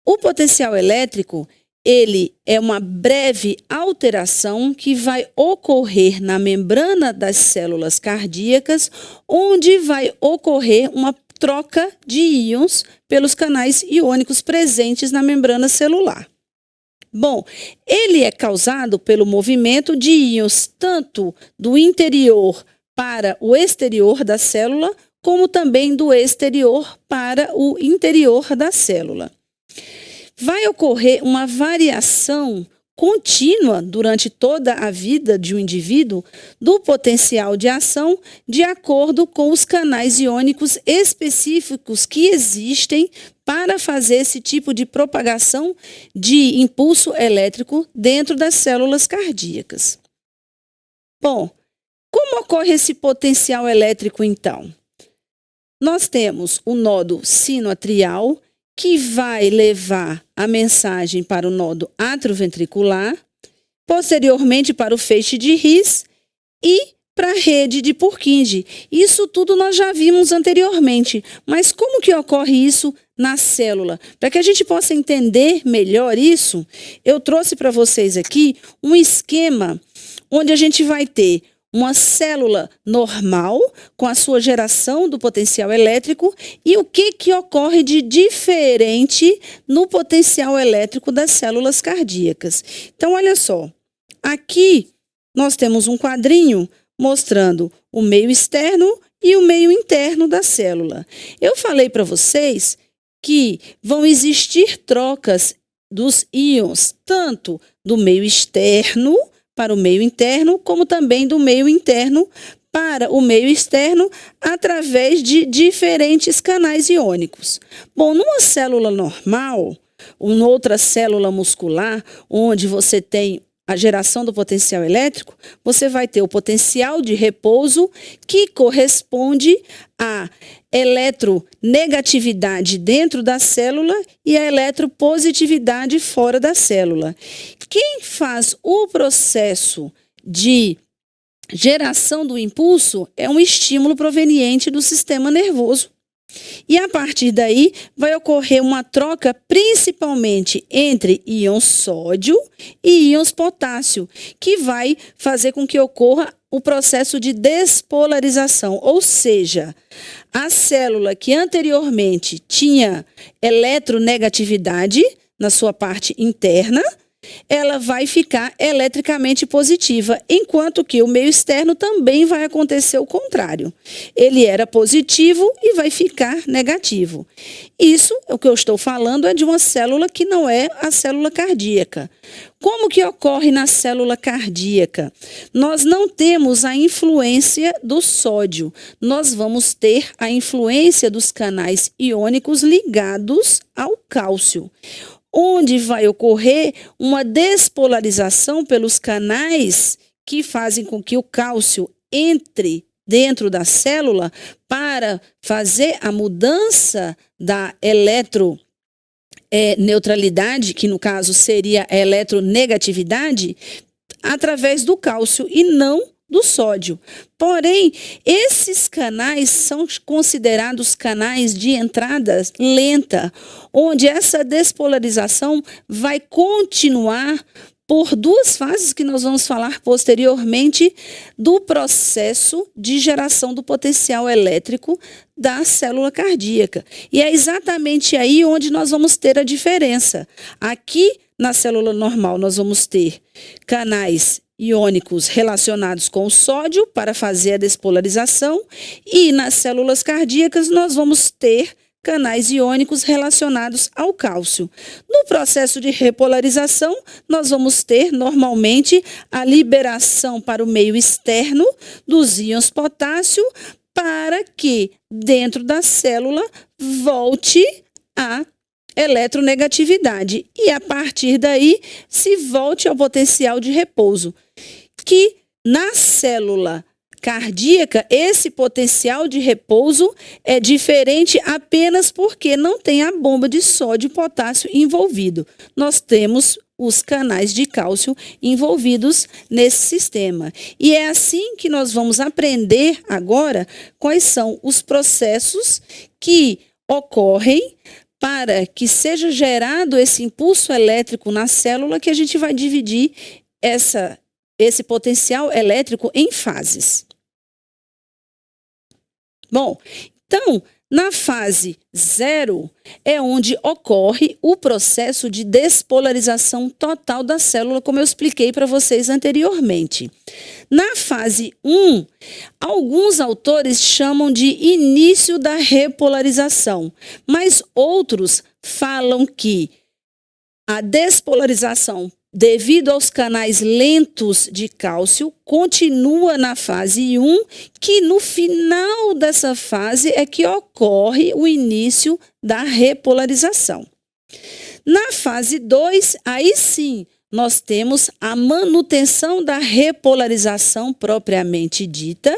O potencial elétrico, ele é uma breve alteração que vai ocorrer na membrana das células cardíacas, onde vai ocorrer uma troca de íons pelos canais iônicos presentes na membrana celular. Bom, ele é causado pelo movimento de íons tanto do interior para o exterior da célula, como também do exterior para o interior da célula. Vai ocorrer uma variação contínua durante toda a vida de um indivíduo do potencial de ação de acordo com os canais iônicos específicos que existem para fazer esse tipo de propagação de impulso elétrico dentro das células cardíacas. Bom, como ocorre esse potencial elétrico então? Nós temos o nodo sinoatrial, que vai levar a mensagem para o nodo atrioventricular, posteriormente para o feixe de His e para a rede de Purkinje. Isso tudo nós já vimos anteriormente, mas como que ocorre isso na célula? Para que a gente possa entender melhor isso, eu trouxe para vocês aqui um esquema onde a gente vai ter uma célula normal, com a sua geração do potencial elétrico, e o que ocorre de diferente no potencial elétrico das células cardíacas. Então, olha só, aqui nós temos um quadrinho mostrando o meio externo e o meio interno da célula. Eu falei para vocês que vão existir trocas dos íons, tanto do meio externo para o meio interno, como também do meio interno para o meio externo, através de diferentes canais iônicos. Bom, numa célula normal, ou noutra célula muscular, onde você tem a geração do potencial elétrico, você vai ter o potencial de repouso, que corresponde à eletronegatividade dentro da célula e à eletropositividade fora da célula. Quem faz o processo de geração do impulso é um estímulo proveniente do sistema nervoso. E a partir daí vai ocorrer uma troca principalmente entre íons sódio e íons potássio, que vai fazer com que ocorra o processo de despolarização, ou seja, a célula que anteriormente tinha eletronegatividade na sua parte interna, ela vai ficar eletricamente positiva, enquanto que o meio externo também vai acontecer o contrário. Ele era positivo e vai ficar negativo. Isso, o que eu estou falando, é de uma célula que não é a célula cardíaca. Como que ocorre na célula cardíaca? Nós não temos a influência do sódio, nós vamos ter a influência dos canais iônicos ligados ao cálcio, onde vai ocorrer uma despolarização pelos canais que fazem com que o cálcio entre dentro da célula para fazer a mudança da neutralidade, que no caso seria a eletronegatividade, através do cálcio e não do sódio. Porém, esses canais são considerados canais de entrada lenta, onde essa despolarização vai continuar por duas fases que nós vamos falar posteriormente do processo de geração do potencial elétrico da célula cardíaca. E é exatamente aí onde nós vamos ter a diferença. Aqui, na célula normal, nós vamos ter canais iônicos relacionados com o sódio para fazer a despolarização, e nas células cardíacas nós vamos ter canais iônicos relacionados ao cálcio. No processo de repolarização, nós vamos ter normalmente a liberação para o meio externo dos íons potássio, para que dentro da célula volte a eletronegatividade e a partir daí se volte ao potencial de repouso, que na célula cardíaca esse potencial de repouso é diferente apenas porque não tem a bomba de sódio e potássio envolvido. Nós temos os canais de cálcio envolvidos nesse sistema. E é assim que nós vamos aprender agora quais são os processos que ocorrem para que seja gerado esse impulso elétrico na célula, que a gente vai dividir esse potencial elétrico em fases. Bom, então, na fase 0 é onde ocorre o processo de despolarização total da célula, como eu expliquei para vocês anteriormente. Na fase 1, alguns autores chamam de início da repolarização, mas outros falam que a despolarização, devido aos canais lentos de cálcio, continua na fase 1, que no final dessa fase é que ocorre o início da repolarização. Na fase 2, aí sim, nós temos a manutenção da repolarização propriamente dita,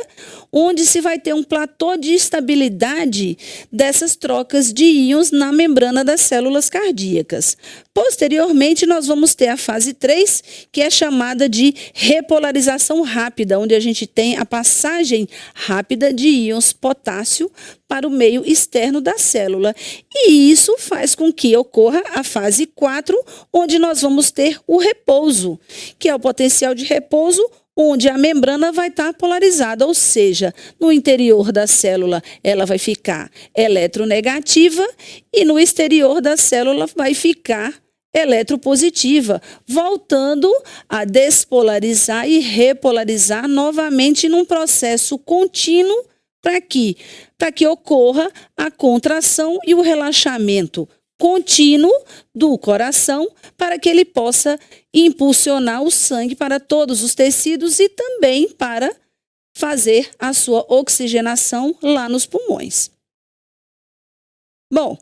onde se vai ter um platô de estabilidade dessas trocas de íons na membrana das células cardíacas. Posteriormente, nós vamos ter a fase 3, que é chamada de repolarização rápida, onde a gente tem a passagem rápida de íons potássio para o meio externo da célula. E isso faz com que ocorra a fase 4, onde nós vamos ter o repouso, que é o potencial de repouso, onde a membrana vai estar polarizada, ou seja, no interior da célula ela vai ficar eletronegativa e no exterior da célula vai ficar eletropositiva, voltando a despolarizar e repolarizar novamente num processo contínuo para que ocorra a contração e o relaxamento contínuo do coração, para que ele possa impulsionar o sangue para todos os tecidos e também para fazer a sua oxigenação lá nos pulmões. Bom,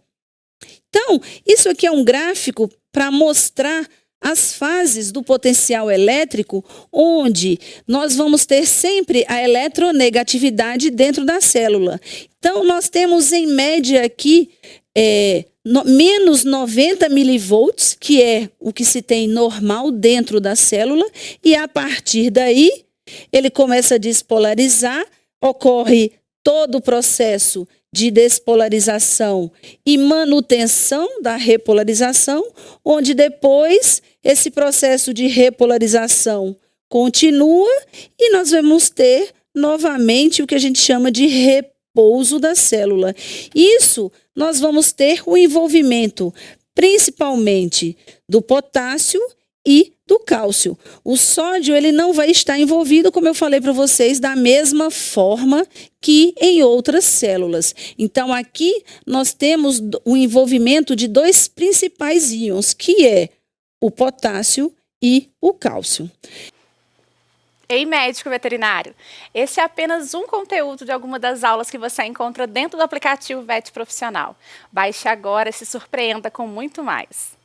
então, isso aqui é um gráfico para mostrar as fases do potencial elétrico, onde nós vamos ter sempre a eletronegatividade dentro da célula. Então, nós temos em média aqui menos 90 milivolts, que é o que se tem normal dentro da célula, e a partir daí ele começa a despolarizar, ocorre todo o processo de despolarização e manutenção da repolarização, onde depois esse processo de repolarização continua e nós vamos ter novamente o que a gente chama de repouso da célula. Isso nós vamos ter o envolvimento principalmente do potássio e do cálcio. O sódio ele não vai estar envolvido, como eu falei para vocês, da mesma forma que em outras células. Então, aqui nós temos o envolvimento de dois principais íons, que é o potássio e o cálcio. Ei, médico veterinário! Esse é apenas um conteúdo de alguma das aulas que você encontra dentro do aplicativo VET Profissional. Baixe agora e se surpreenda com muito mais.